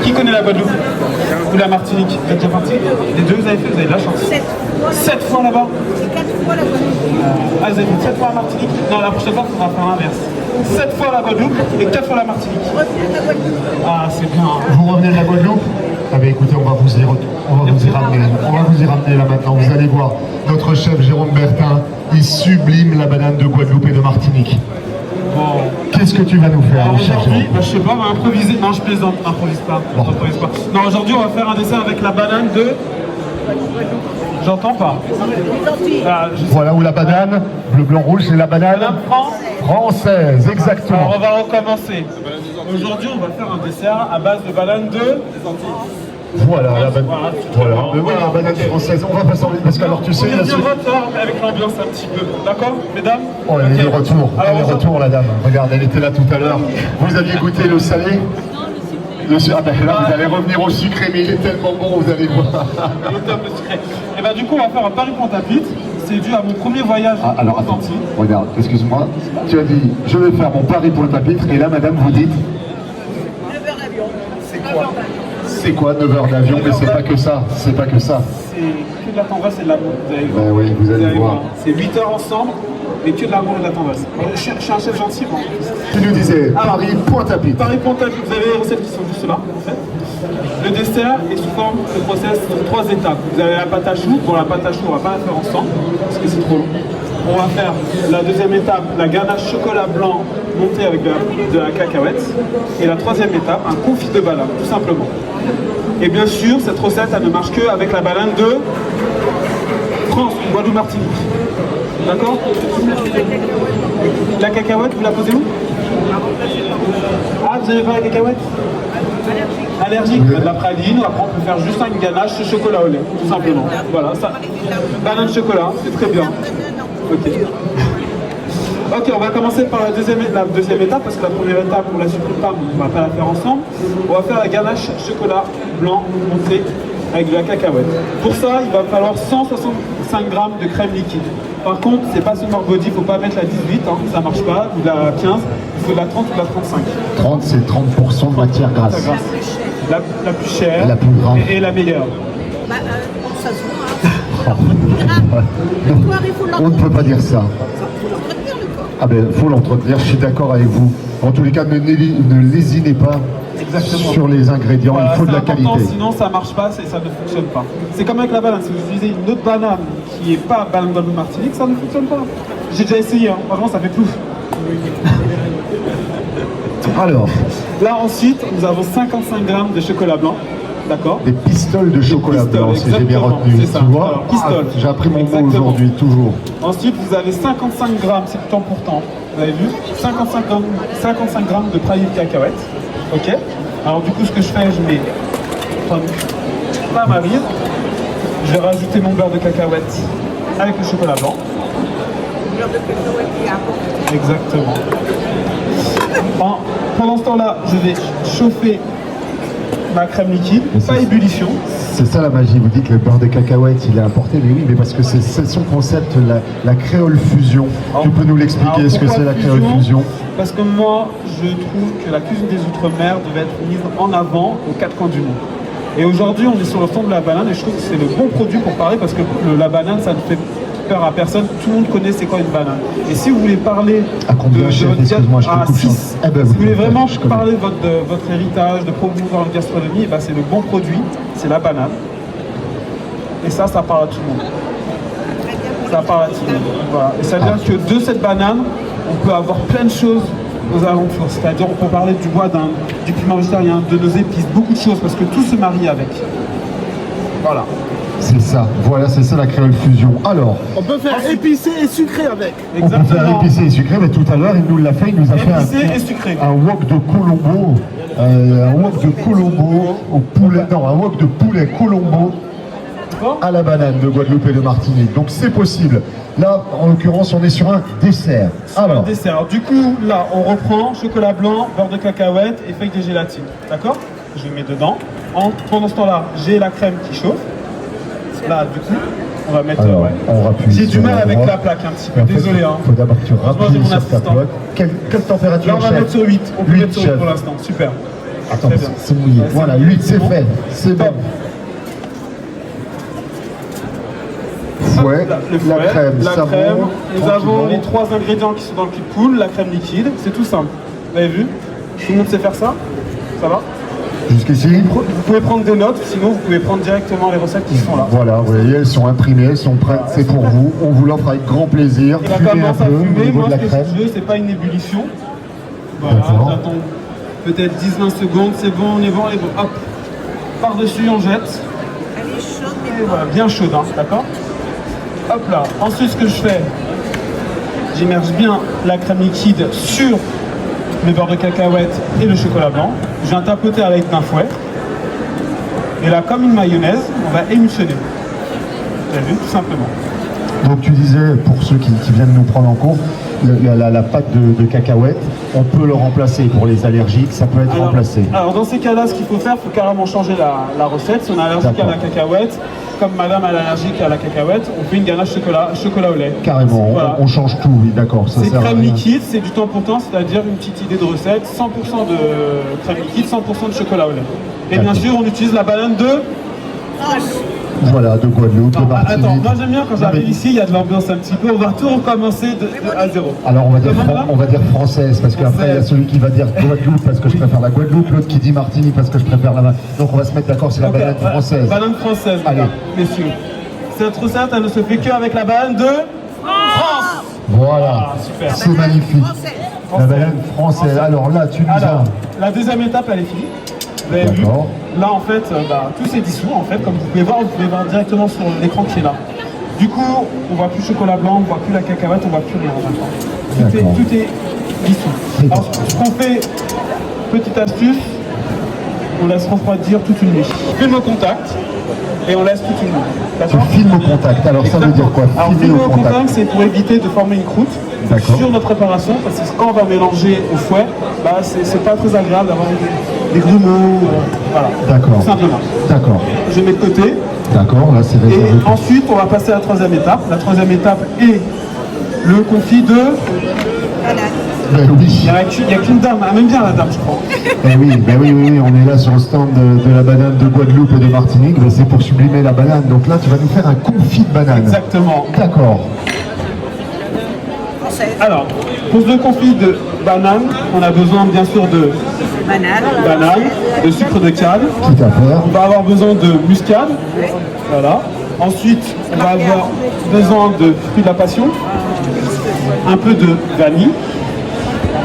Qui connaît la Guadeloupe ou la Martinique? Vous êtes déjà parti? Les deux, vous avez fait, vous avez de la chance. 7 fois là-bas? 4 fois la Guadeloupe. Ah, vous avez fait 7 fois la Martinique? Non, la prochaine fois, on va faire l'inverse. 7 fois la Guadeloupe et 4 fois la Martinique. Ah, c'est bien. Vous revenez de la Guadeloupe? Ah ben écoutez, on va vous y ramener. On va vous y ramener là maintenant. Vous allez voir, notre chef Jérôme Bertin, il sublime la banane de Guadeloupe et de Martinique. Bon. Qu'est-ce que tu vas nous faire, mon cher Aujourd'hui, Jérôme? je sais pas, on va improviser. Non, je plaisante, improvise pas. Bon. Improvise pas. Non, aujourd'hui, on va faire un dessin avec la banane de... J'entends pas. Ah, Voilà où la banane, bleu, blanc, rouge, c'est la banane Banane française, exactement. Alors, on va recommencer. Aujourd'hui, on va faire un dessert à base de banane de... Voilà, la banane. Voilà, la banane française. On va passer en ligne parce que alors tu sais, On là, est en retard avec l'ambiance un petit peu. D'accord, mesdames? oh, elle est de Ok. retour. Alors, Elle est de retour, la dame. Regarde, elle était là tout à l'heure. Vous aviez goûté le salé? Ah ben là, vous allez revenir au sucré, mais il est tellement bon, vous allez voir. Il est top, le secret. Et ben du coup, on va faire un Paris-Pointe-à-Pitre. C'est dû à mon premier voyage Ah, alors en attends, Atlantique. regarde, excuse-moi. Tu as dit, je vais faire mon pari pour le Papitre, et là, madame, vous dites, 9 heures d'avion. C'est quoi? c'est quoi 9 heures d'avion? Mais c'est pas que ça, c'est pas que ça. C'est que de la tendresse et de l'amour. Vous allez voir. Ben oui, vous allez voir. C'est 8 heures ensemble, mais que de l'amour et de la tendresse. Je suis un chef gentil, moi. Tu nous disais, Paris, Pointe-à-Pitre. Paris-Pointe-à-Pitre, vous avez les recettes qui sont juste là, en fait. Le dessert est sous forme de process de 3 étapes. Vous avez la pâte à choux. Bon, la pâte à choux, on va pas la faire ensemble, parce que c'est trop long. On va faire la deuxième étape, la ganache chocolat blanc monté avec de la cacahuète. Et la troisième étape, un confit de banane, tout simplement. Et bien sûr, cette recette, elle ne marche que avec la banane de France, Guadeloupe, Martinique. D'accord? La cacahuète, vous la posez où? Ah, vous avez pas la cacahuète? Allergique, de la praline, après on peut faire juste une ganache chocolat au lait, tout simplement. Voilà, ça. Banane chocolat, c'est très bien. Ok. Ok, on va commencer par la deuxième étape, parce que la première étape, on la supprime pas, on va pas la faire ensemble. On va faire la ganache chocolat blanc monté avec de la cacahuète. Pour ça, il va falloir 165 g de crème liquide. Par contre, c'est pas seulement body, il ne faut pas mettre la 18, hein, ça marche pas, ou la 15, il faut de la 30 ou de la 35. 30, c'est 30% de matière grasse. La plus chère La plus grave. et la meilleure. Bah, ça se voit, hein. Le corps, il faut On ne peut pas dire ça. faut l'entretenir, le corps. Ah ben, faut l'entretenir, je suis d'accord avec vous. En tous les cas, ne lésinez pas Exactement. sur les ingrédients, Voilà, il faut de la c'est important, qualité. sinon ça marche pas, ça ne fonctionne pas. C'est comme avec la banane, si vous utilisez une autre banane qui n'est pas banane Guadeloupe Martinique, ça ne fonctionne pas. J'ai déjà essayé, hein. Franchement ça fait plouf. Alors, Là ensuite, nous avons 55 g de chocolat blanc, d'accord? des pistoles de chocolat pistoles, blanc, si j'ai bien exactement, retenu. c'est ça. Tu vois, Alors, pistoles. j'ai appris mon mot Exactement. aujourd'hui, toujours. Ensuite, vous avez 55 g, c'est temps pour temps, vous avez vu? 55 g de praline de cacahuètes, ok? Alors du coup, ce que je fais, je mets pas ma rire, je vais rajouter mon beurre de cacahuète avec le chocolat blanc. Le beurre de cacahuète qui est important. Exactement. Pendant ce temps-là, je vais chauffer ma crème liquide, pas ébullition. C'est ça la magie, vous dites que le beurre de cacahuète il est importé, mais oui, mais parce que c'est son concept, la créole fusion. Tu peux nous l'expliquer, Alors, ce que pourquoi c'est la créole fusion? Parce que moi, je trouve que la cuisine des Outre-mer devait être mise en avant aux 4 coins du monde. Et aujourd'hui, on est sur le fond de la banane et je trouve que c'est le bon produit pour parler parce que la banane, ça ne fait peur à personne. Tout le monde connaît c'est quoi une banane. Et si vous voulez parler À combien, chef? votre Excuse-moi, je te coupe, 6, eh ben, si vous voulez vous- vraiment je connais. parler de votre héritage, de promouvoir une gastronomie, eh ben, c'est le bon produit, c'est la banane. Et ça parle à tout le monde. Ça parle à tout le monde. Voilà. Et ça veut dire que de cette banane, on peut avoir plein de choses aux alentours. C'est-à-dire on peut parler du bois d'Inde, du piment végétarien, de nos épices, beaucoup de choses, parce que tout se marie avec. Voilà. C'est ça, voilà, c'est ça la créole fusion. Alors, On peut faire épicé et sucré avec. on peut faire Exactement. épicé et sucré, mais tout à l'heure, il nous l'a fait, il nous a Épicé fait et sucré. un wok de Colombo, un wok de Colombo au poulet, non, un wok de poulet Colombo à la banane de Guadeloupe et de Martinique. Donc c'est possible. Là, en l'occurrence, on est sur un dessert. Un Alors, dessert. Du coup, là, on reprend chocolat blanc, beurre de cacahuète et feuilles de gélatine. D'accord? Je le mets dedans. Pendant ce temps-là, j'ai la crème qui chauffe. Là, du coup, on va mettre. alors, ouais. on rappuie J'ai du sur mal la avec droite. la plaque un petit peu. En fait, Désolé. Hein. Il faut d'abord que tu Heureusement, j'ai rappuies mon sur ta assistant. plaque. Quelle température, Là, on va chef? mettre sur 8. On peut 8, mettre sur 8 chef. pour l'instant. Super. Attends, Très bien. c'est mouillé. Ouais, Voilà, c'est l'huile, c'est bon. fait. C'est bon. Top. Fouet, Le fouet, la crème, la savon, crème. Nous avons tranquillement. les 3 ingrédients qui sont dans le kit pool, la crème liquide, c'est tout simple. Vous avez vu? Tout le monde sait faire ça? Ça va? Jusqu'ici. Vous pouvez prendre des notes, sinon vous pouvez prendre directement les recettes qui sont là. Voilà, vous voyez, elles sont imprimées, elles sont prêtes, c'est pour vous. On vous l'offre avec grand plaisir. Il va Fumez un commencer à peu au fumer, niveau moi de ce la que crème. je veux, c'est pas une ébullition. Voilà, D'accord. j'attends peut-être 10-20 secondes, c'est bon, on est bon, hop. Par-dessus, on jette. Elle est chaude, Et mais voilà, bien chaude, hein, d'accord? Hop là. Ensuite, ce que je fais, j'immerge bien la crème liquide sur le beurre de cacahuète et le chocolat blanc. Je viens tapoter avec d'un fouet. Et là, comme une mayonnaise, on va émulsionner. Vous avez vu, tout simplement. Donc tu disais, pour ceux qui viennent nous prendre en cours, la pâte de cacahuète, on peut le remplacer pour les allergiques, ça peut être remplacé. Alors dans ces cas-là, ce qu'il faut faire, il faut carrément changer la recette. Si on est allergique à la cacahuète, comme madame est allergique à la cacahuète, on fait une ganache chocolat au lait. Carrément, Voilà. on change tout, oui, d'accord. Ça C'est sert à crème rien. liquide, c'est du temps pour temps, c'est-à-dire une petite idée de recette, 100% de crème liquide, 100% de chocolat au lait. Et bien D'accord. sûr, on utilise la banane de... Voilà, de Guadeloupe, de Non, Martinique. attends, moi j'aime bien quand Non, j'arrive mais- ici, il y a de l'ambiance un petit peu, on va tout recommencer de à zéro. Alors on Comment, là va dire française, parce qu'après il y a celui qui va dire Guadeloupe parce que je préfère la Guadeloupe, l'autre qui dit Martinique parce que je préfère la... Donc on va se mettre d'accord, c'est la Ok, banane française. Banane française, Allez. mesdames, messieurs. Cette recette, elle ne se fait qu'avec la banane de France. Voilà, Ah, super. c'est magnifique. française. La banane française. Alors là, tu nous Alors, as... la deuxième étape, elle est finie. Vous avez vu? D'accord. Là, en fait, tout s'est dissous, en fait, comme vous pouvez voir directement sur l'écran qui est là. Du coup, on voit plus le chocolat blanc, on voit plus la cacahuète, on voit plus rien en même temps. D'accord. Tout est dissous. Alors, ce qu'on fait, petite astuce, on laisse refroidir toute une nuit. Film au contact et on laisse toute une nuit. Tu D'accord? filmes au contact, alors ça veut dire quoi? Alors, Filmer filmer au au contact. contact, c'est pour éviter de former une croûte D'accord. sur notre préparation, parce que quand on va mélanger au fouet, c'est pas très agréable d'avoir des grumeaux, voilà. D'accord. Tout simplement. D'accord. Je mets de côté, D'accord, là c'est et réservé. ensuite on va passer à la troisième étape. La troisième étape est le confit de... Ben oui. Il n'y a qu'une dame, elle aime bien la dame, je crois. Ben oui, on est là sur le stand de la banane de Guadeloupe et de Martinique, ben c'est pour sublimer la banane. Donc là, tu vas nous faire un confit de banane. Exactement. D'accord. Française. Alors, pour le confit de banane, on a besoin bien sûr de banane, de sucre de canne. Quitte à faire. On va avoir besoin de muscade. Voilà. Ensuite, on va avoir besoin de fruits de la passion. Un peu de vanille.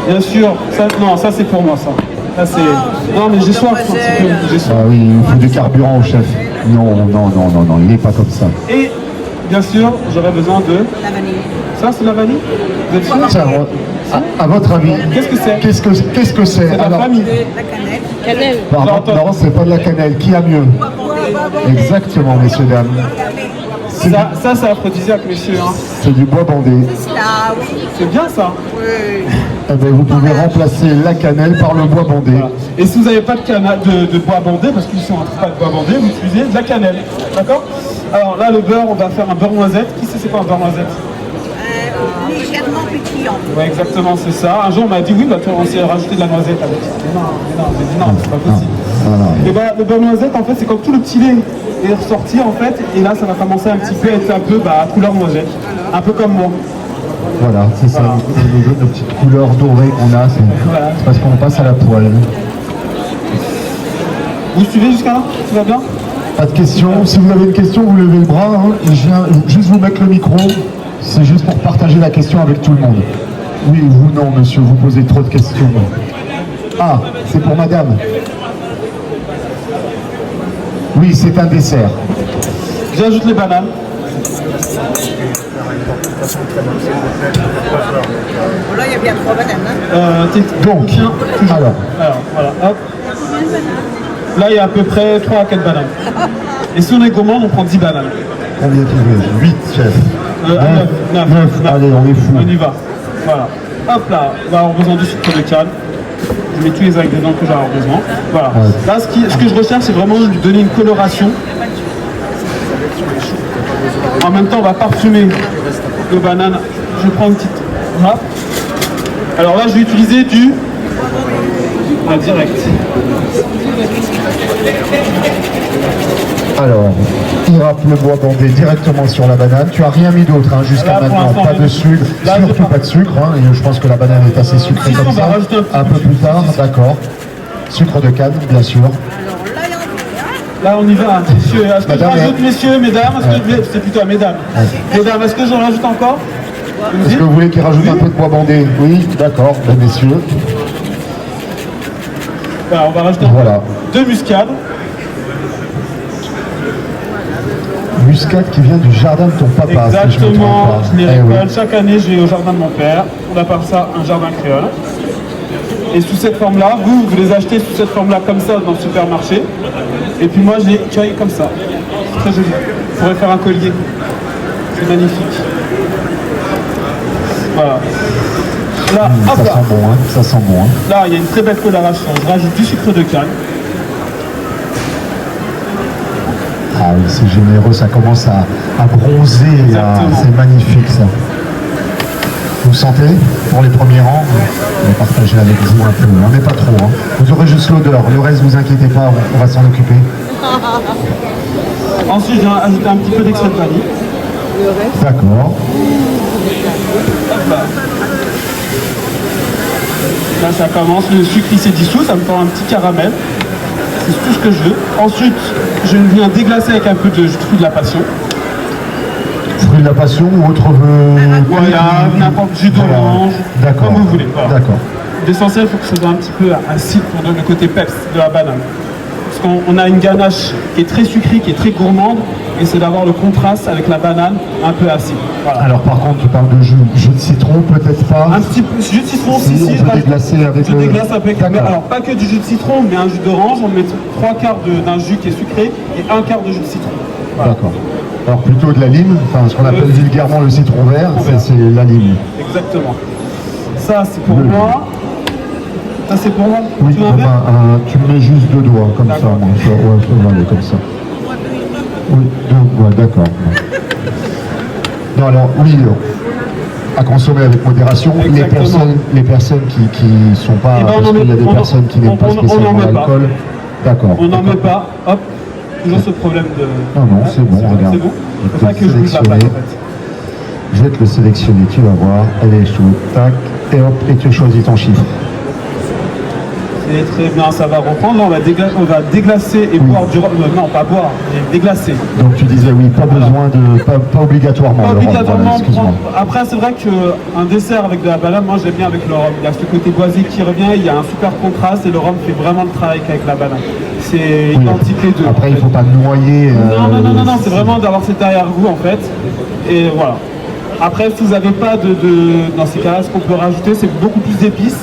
Bien sûr, ça c'est pour moi ça. Ça c'est. Non mais j'ai soif un petit peu. J'ai soif. Ah oui, il faut du carburant au chef. Non, il n'est pas comme ça. Et bien sûr, j'aurais besoin de. La vanille. Ça c'est la vanille. Vous êtes sûr? Tiens, à votre avis, Qu'est-ce que c'est? qu'est-ce que c'est? C'est de la Alors, famille. La cannelle. pardon, non, c'est pas de la cannelle. Qui a mieux? Exactement, messieurs, dames. Ça c'est aphrodisiaque, messieurs. Hein. C'est du bois bandé. Là, oui. C'est bien ça. Oui. Eh ben, vous pouvez remplacer la cannelle par le bois bandé. Voilà. Et si vous n'avez pas de bois bandé, parce qu'ils sont en train de bois bandé, vous utilisez de la cannelle. D'accord? Alors là, le beurre, on va faire un beurre noisette. Qui sait c'est quoi un beurre noisette? Légèrement pétillant. Ouais, exactement, c'est ça. Un jour, on m'a dit oui, bah, on s'est rajouté de la noisette avec. Mais non, c'est pas possible. Et bah, le beurre noisette, en fait, c'est quand tout le petit lait est ressorti, en fait, et là, ça va commencer un petit peu à être un peu à couleur noisette. Un peu comme moi. Voilà, c'est ça, nos petites couleurs dorées qu'on a, c'est parce qu'on passe à la poêle. Vous suivez jusqu'à là? Tout va bien? Pas de questions. Si vous avez une question, vous levez le bras. Hein, et je viens juste vous mettre le micro. C'est juste pour partager la question avec tout le monde. Oui, vous non, monsieur, vous posez trop de questions. Ah, c'est pour madame. Oui, c'est un dessert. J'ajoute les bananes. Là, il y a bien 3 bananes. Hein. Donc, alors, Voilà, hop. Là, il y a à peu près 3 à 4 bananes. Et si on est gourmand, on prend 10 bananes. combien tu veux? 8, chef. 9. Allez, on est fou. On y va. Voilà. Hop là, on va avoir besoin du sucre de canne. Je mets tous les ingrédients que je vais avoir besoin. Voilà. Ouais. Là, ce que je recherche, c'est vraiment lui donner une coloration. En même temps, on va parfumer le banane. Je prends une petite grappe. Alors là, je vais utiliser du Ah, direct. Alors, il râpe le bois bandé directement sur la banane. Tu as rien mis d'autre hein, jusqu'à Là, pour maintenant. l'instant, Pas de sucre, là, je surtout pas. pas de sucre. Hein, et je pense que la banane est assez sucrée Si, comme on va ça. rajouter un petit Un peu peu de plus sucre. tard, d'accord. Sucre de canne, bien sûr. Alors là, il y a un Là, on y va, messieurs. Est-ce que je Madame, rajoute, messieurs, mesdames? C'est plutôt à mesdames. Ouais. Mesdames, est-ce que j'en rajoute encore? Est-ce que vous voulez qu'il rajoute un peu de bois bandé? Oui, d'accord, ben, messieurs. Voilà, on va rajouter Voilà. de muscade. Muscade qui vient du jardin de ton papa, si je me trompe Exactement. pas. Je les Eh oui. récolte. Chaque année, je vais au jardin de mon père. On appelle ça un jardin créole. Et sous cette forme-là, vous les achetez sous cette forme-là comme ça dans le supermarché. Et puis moi, je les cueille comme ça. C'est très joli. Je pourrais faire un collier. C'est magnifique. Voilà. Là, hop Ça là. sent bon, hein, ça sent bon. Hein. Là, il y a une très belle coloration. Je rajoute du sucre de canne. Ah oui, c'est généreux, ça commence à bronzer, là. Exactement. C'est magnifique ça. Vous sentez? Pour les premiers rangs, on va partager avec vous un peu, hein, mais pas trop. Hein. Vous aurez juste l'odeur, le reste, vous inquiétez pas, on va s'en occuper. Ensuite, je vais ajouter un petit peu d'extrait de vanille. D'accord. Hop là. Là, ça commence. Le sucre, il s'est dissous. Ça me fait un petit caramel. C'est tout ce que je veux. Ensuite, je viens déglacer avec un peu de jus de fruits de la passion. Fruit de la passion ou autre Voilà, n'importe jus d'orange. D'accord. Comme vous voulez. Voilà. D'accord. L'essentiel, il faut que ce soit un petit peu acide pour donner le côté peps de la banane. Parce qu'on a une ganache qui est très sucrée, qui est très gourmande, et c'est d'avoir le contraste avec la banane un peu acide. Voilà. Alors par contre, tu parles de jus de citron, peut-être pas. Un petit peu jus de citron, Si, si, on je peut rajoute- déglacer avec je le- déglace avec, mais D'accord. alors pas que du jus de citron, mais un jus d'orange, on met 3/4 d'un jus qui est sucré et 1/4 de jus de citron. Voilà. D'accord. Alors plutôt de la lime, enfin ce qu'on appelle vulgairement le citron vert, vert. c'est la lime. Exactement. Ça c'est pour Le- moi. Ça c'est pour moi. Oui, Tu veux un verre tu me mets juste 2 doigts, comme ça, D'accord. moi. Ouais, ça va aller comme ça. Oui, 2 doigts, d'accord. Non, alors, oui, à consommer avec modération. Exactement. Les personnes qui sont pas... Eh ben, parce on en qu'il y a met- des on en- personnes qui on- n'aiment pas on- on n'en spécialement met pas. l'alcool. D'accord. On n'en met pas. Hop. Toujours ce problème de. Non, non, c'est bon, regarde. C'est bon. Je C'est pour ça vais que je bouge la plaque en sélectionner. fait. Je vais te le sélectionner, tu vas voir. Elle est sous, tac, et hop, et tu choisis ton chiffre. C'est très bien, ça va reprendre. Là, on va déglacer et boire du rhum. Non, pas boire, mais déglacer. Donc tu disais oui, pas besoin de, pas obligatoirement. Pas le rhum, obligatoirement voilà, excuse-moi. prendre. Après, c'est vrai qu'un dessert avec de la banane, moi j'aime bien avec le rhum. Il y a ce côté boisé qui revient, il y a un super contraste et le rhum fait vraiment le travail qu'avec la banane. C'est Oui. identique les deux. Après, en il fait. faut pas noyer. Non, c'est vraiment d'avoir cet arrière-goût en fait. Et voilà. Après, si vous n'avez pas dans ces cas-là, ce qu'on peut rajouter, c'est beaucoup plus d'épices,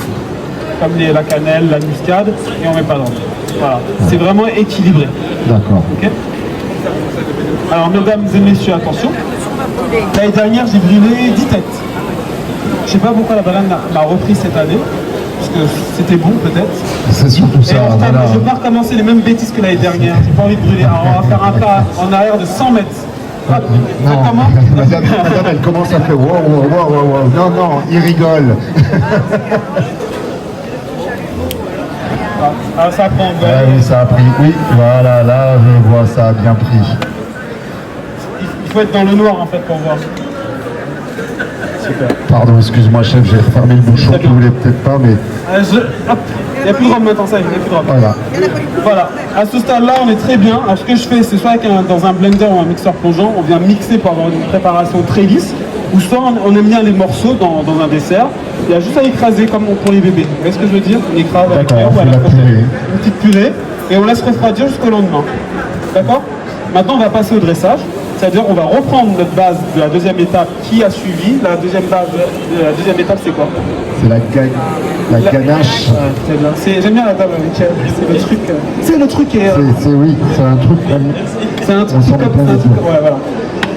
comme la cannelle, la muscade, et on met pas d'encre. Voilà. C'est vraiment équilibré. D'accord. Ok. Alors, mesdames et messieurs, attention. L'année dernière, j'ai brûlé 10 têtes. Je sais pas pourquoi la banane m'a repris cette année, parce que c'était bon peut-être. C'est surtout Et ça. en fait, Voilà. je ne vais pas recommencer les mêmes bêtises que l'année dernière. J'ai pas envie de brûler. Alors, on va faire un pas en arrière de 100 mètres. Hop. Non, Comment madame, elle commence à faire wow, wow, wow, wow, wow. Non, non, il rigole. Ah, ça prend. Ah oui, ça a pris. Oui, voilà, là, je vois, ça a bien pris. Il faut être dans le noir en fait pour voir. Super. Pardon, excuse-moi, chef, j'ai refermé le bouchon, Très tu bien. voulais peut-être pas, mais Hop. Il n'y a plus de rhum maintenant, ça y est, il n'y a plus de rhum. voilà. Voilà, à ce stade-là, on est très bien. Alors, ce que je fais, c'est soit dans un blender ou un mixeur plongeant, on vient mixer pour avoir une préparation très lisse, ou soit on aime bien les morceaux dans un dessert. Il y a juste à écraser comme pour les bébés. Vous voyez ce que je veux dire? On écrase avec D'accord, on fait la purée. une petite purée, et on laisse refroidir jusqu'au lendemain. D'accord? Maintenant, on va passer au dressage. C'est-à-dire qu'on va reprendre notre base de la deuxième étape qui a suivi. La deuxième étape, c'est quoi? C'est la ganache. Très bien. J'aime bien la table avec elle. C'est le truc. C'est le truc. Oui, c'est un truc comme... C'est un truc On s'en comme reprend un les truc- deux. Ouais, voilà.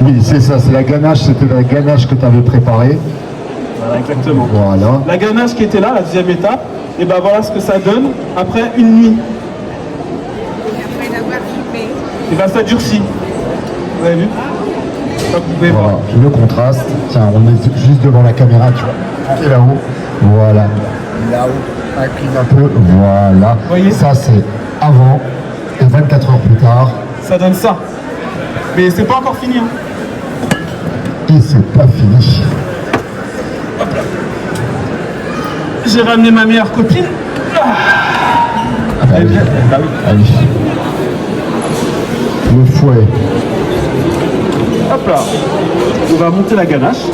Oui, c'est ça, c'est la ganache, c'était la ganache que tu avais préparée. Voilà, exactement. Voilà. La ganache qui était là, la deuxième étape, et ben voilà ce que ça donne après une nuit. Après l'avoir fumé. Et ben ça durcit. Vous avez vu? Comme vous pouvez voir. Voilà, le contraste. Tiens, on est juste devant la caméra, tu vois. Qui est là-haut. Voilà. Là-haut. incline un peu, voilà. Voyez. Ça c'est avant et 24 heures plus tard. Ça donne ça. Mais c'est pas encore fini. Hein. Et c'est pas fini. J'ai ramené ma meilleure copine. Ah bah Elle oui. vient. Bah oui. Allez. Le fouet. Hop là. On va monter la ganache.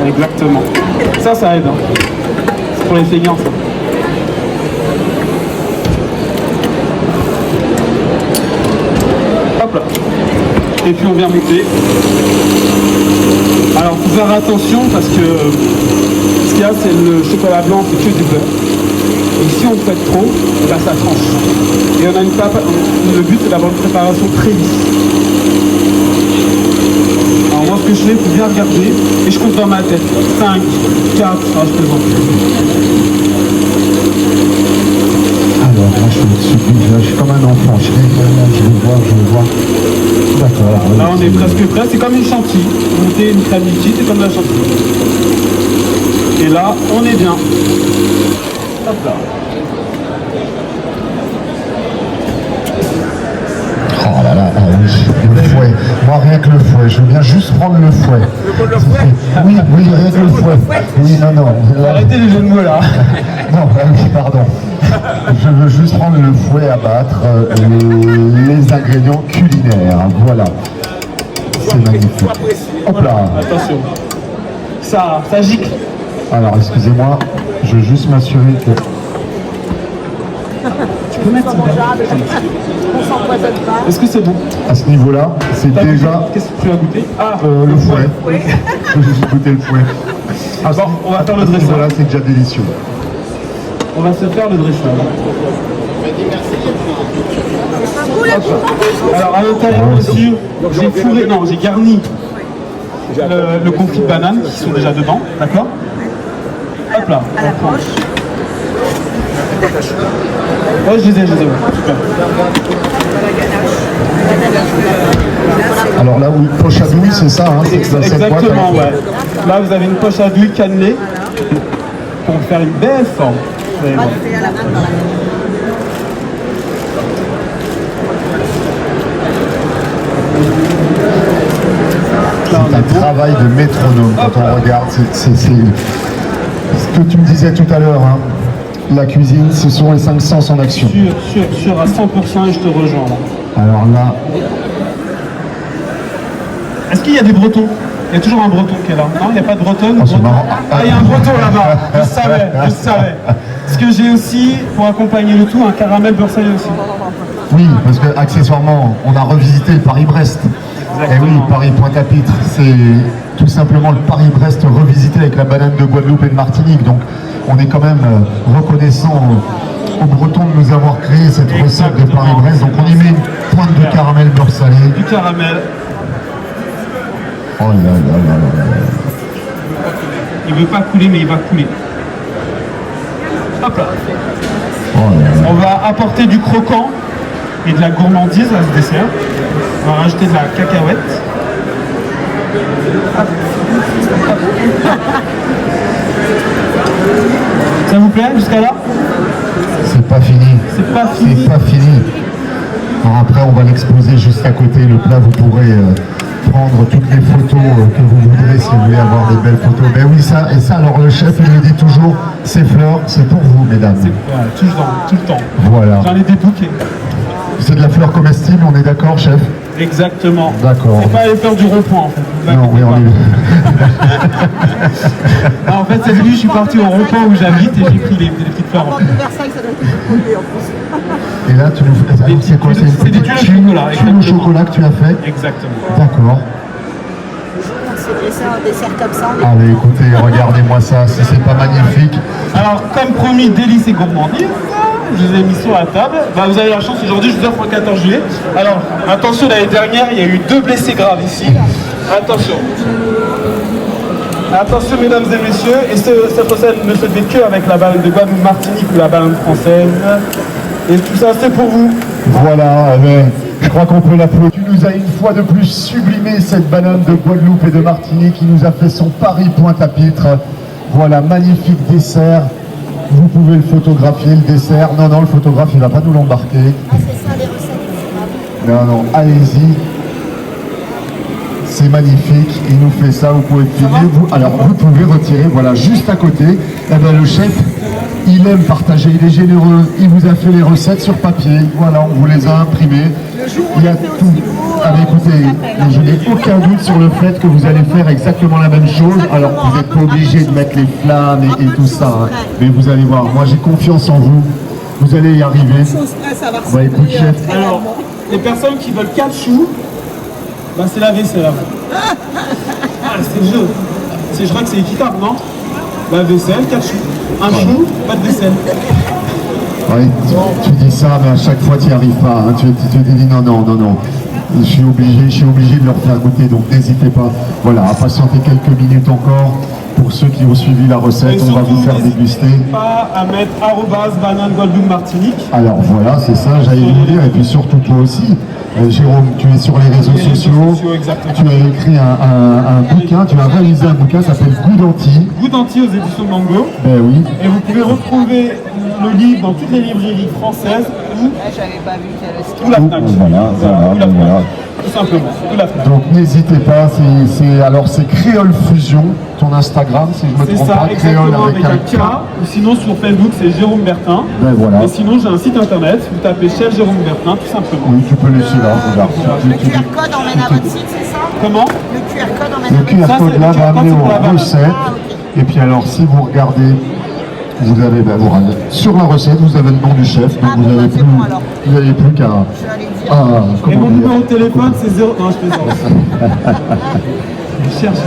Exactement. Ça aide. Hein. C'est pour les feignants, ça. Hop là. Et puis on vient monter. Alors faut faire attention parce que ce qu'il y a, c'est le chocolat blanc, c'est que du beurre. Et si on fait trop, bah, ça tranche. Et on a le but c'est d'avoir une préparation très lisse. Alors moi ce que je fais, il faut bien regarder et je compte dans ma tête. 5, 4, je plaisante. Alors moi je suis comme un enfant, je veux voir. D'accord. Là on est presque prêt, c'est comme une chantilly. Monter une crème liquide, c'est comme la chantilly. Et là, on est bien. Hop là. Oh là là, ah oui, le fouet. Moi rien que le fouet, je veux bien juste prendre le fouet. Oui, rien que le fouet. Oui, non. Arrêtez les jeux de mots là. Non, oui, pardon. Je veux juste prendre le fouet à battre les ingrédients culinaires. Voilà. C'est magnifique. Hop là. Attention. Ça gicle. Alors, excusez-moi, je veux juste m'assurer que... Tu peux mettre ça. On s'empoisonne pas. Est-ce que c'est bon? À ce niveau-là, c'est T'as déjà goûté? Qu'est-ce que tu as goûté? Ah, le fouet. Je vais juste goûter le fouet. Bon, on va faire le dressage. Voilà, c'est déjà délicieux. On va se faire le dressage. Alors à l'intérieur aussi, j'ai garni le confit de banane qui sont déjà dedans, d'accord? Hop là. À l'approche. Ouais, je les ai, super. Alors là, oui, poche à douille, c'est ça, hein, c'est dans cette boîte. Exactement, ouais. Là, vous avez une poche à douille cannelée pour faire une belle forme. Vous allez voir. C'est à la main dans la main. C'est un travail de métronome quand on regarde. C'est ce que tu me disais tout à l'heure, hein. La cuisine, ce sont les 5 sens en action. Sûr à 100% et je te rejoins là. Alors là, Est-ce qu'il y a des Bretons? Il y a toujours un Breton qui est là. Non, il n'y a pas de Bretonne. Oh, c'est Breton. marrant. Ah, il y a un Breton là-bas. Je savais. Parce que j'ai aussi, pour accompagner le tout, un caramel beurre salé aussi. oui, parce que accessoirement, on a revisité le Paris-Brest. Et oui, Paris-Pointe-à-Pitre, c'est tout simplement le Paris-Brest revisité avec la banane de Guadeloupe et de Martinique. Donc, on est quand même reconnaissant aux Bretons de nous avoir créé cette recette de Paris-Brest. Donc, on y met une pointe de caramel beurre salé. Du caramel. Oh là là là là. Il veut pas couler, mais il va couler. Hop là. Oh là là. On va apporter du croquant et de la gourmandise à ce dessert. On va rajouter de la cacahuète. Ça vous plaît jusqu'à là? C'est pas fini. C'est pas fini. C'est pas fini. Alors après, on va l'exposer juste à côté. Le plat, vous pourrez prendre toutes les photos que vous voudrez si vous voulez avoir des belles photos. Ben oui, ça, et ça, alors le chef, il le dit toujours, ces fleurs, c'est pour vous, mesdames. Voilà, tout le temps. Voilà. J'en ai des bouquets. C'est de la fleur comestible, on est d'accord, chef? Exactement. D'accord. C'est pas les fleurs du rond-point en fait. Vous Non, oui, inquiétez on pas. est... Ah, en fait, cette nuit, je suis parti au rond-point où j'habite et j'ai pris les petites fleurs en Porte fait. de Versailles, ça doit être collé en plus. Et là, tu nous fais... Alors, c'est quoi? C'est des tuiles au chocolat, tuiles au exactement. chocolat que tu as fait? Exactement. D'accord. On se fait ça, un dessert comme ça. On est Allez, écoutez, regardez-moi ça, si c'est pas magnifique. Alors, comme promis, délices et gourmandise, je vous ai mis sur la table. Bah, vous avez la chance, aujourd'hui, je vous offre le 14 juillet. Alors, attention, l'année dernière, il y a eu 2 blessés graves ici. Attention. Attention, mesdames et messieurs. Et cette recette ne se fait que avec la banane de Guadeloupe Martinique ou la banane française. Et tout ça, c'est pour vous. Voilà, je crois qu'on peut l'applaudir. Tu nous as une fois de plus sublimé cette banane de Guadeloupe et de Martinique qui nous a fait son Paris Pointe-à-Pitre. Voilà, magnifique dessert Vous pouvez le photographier, le dessert. Non, non, le photographe, il va pas nous l'embarquer. Ah, c'est ça les recettes. Non, non, allez-y. C'est magnifique, il nous fait ça, vous pouvez filmer. Alors vous pouvez retirer, voilà, juste à côté. Eh ben, le chef, il aime partager, il est généreux. Il vous a fait les recettes sur papier. Voilà, on vous les a imprimées. Il y a tout. Ah, mais écoutez, je n'ai aucun doute sur le fait que vous allez faire exactement la même chose. Alors vous n'êtes pas obligé de mettre les flammes et tout ça. Hein. Mais vous allez voir, moi j'ai confiance en vous. Vous allez y arriver. Bah écoute chef. Alors, les personnes qui veulent 4 choux, bah c'est la vaisselle. Ah, c'est le jeu. Je crois que c'est équitable, non? La vaisselle, 4 choux. Un chou, pas de vaisselle. Ouais, tu dis ça, mais à chaque fois tu n'y arrives pas. Hein. Tu te dis non, non, non, non. Je suis obligé de leur faire goûter, donc n'hésitez pas. Voilà, à patienter quelques minutes encore. Pour ceux qui ont suivi la recette, on va vous faire déguster. Pas à mettre @banane Guadeloupe Martinique. Alors voilà, c'est ça, j'allais vous dire. Et puis surtout toi aussi, Jérôme, tu es sur les réseaux sociaux. Exactement. Tu as écrit un bouquin, tu as réalisé un bouquin, ça s'appelle Goût d'Anti. Goût d'Anti aux éditions de Mango. Ben oui. Et vous pouvez retrouver le livre dans toutes les librairies françaises ou la FNAC. Voilà. Tout simplement, tout la FNAC. Donc n'hésitez pas, c'est Créole Fusion, ton Instagram, si je me C'est trompe ça, pas, Créole exactement, avec avec un K. Ou sinon sur Facebook, c'est Jérôme Bertin. Ben voilà. Et sinon, j'ai un site internet, vous tapez Chef Jérôme Bertin, tout simplement. Oui, tu peux laisser là, regarde. Le QR code emmène à votre site, c'est ça? Comment? Le QR code emmène à Le votre site. QR code là le QR va code, amener c'est pour la aux banane. recettes. Et puis alors, si vous regardez, vous avez sur la recette, vous avez le nom du chef, donc vous n'avez plus, bon, alors. qu'à. Je vais aller dire. Ah, Et comment mon dire numéro de téléphone, c'est 0... Non, je plaisante. Je cherche.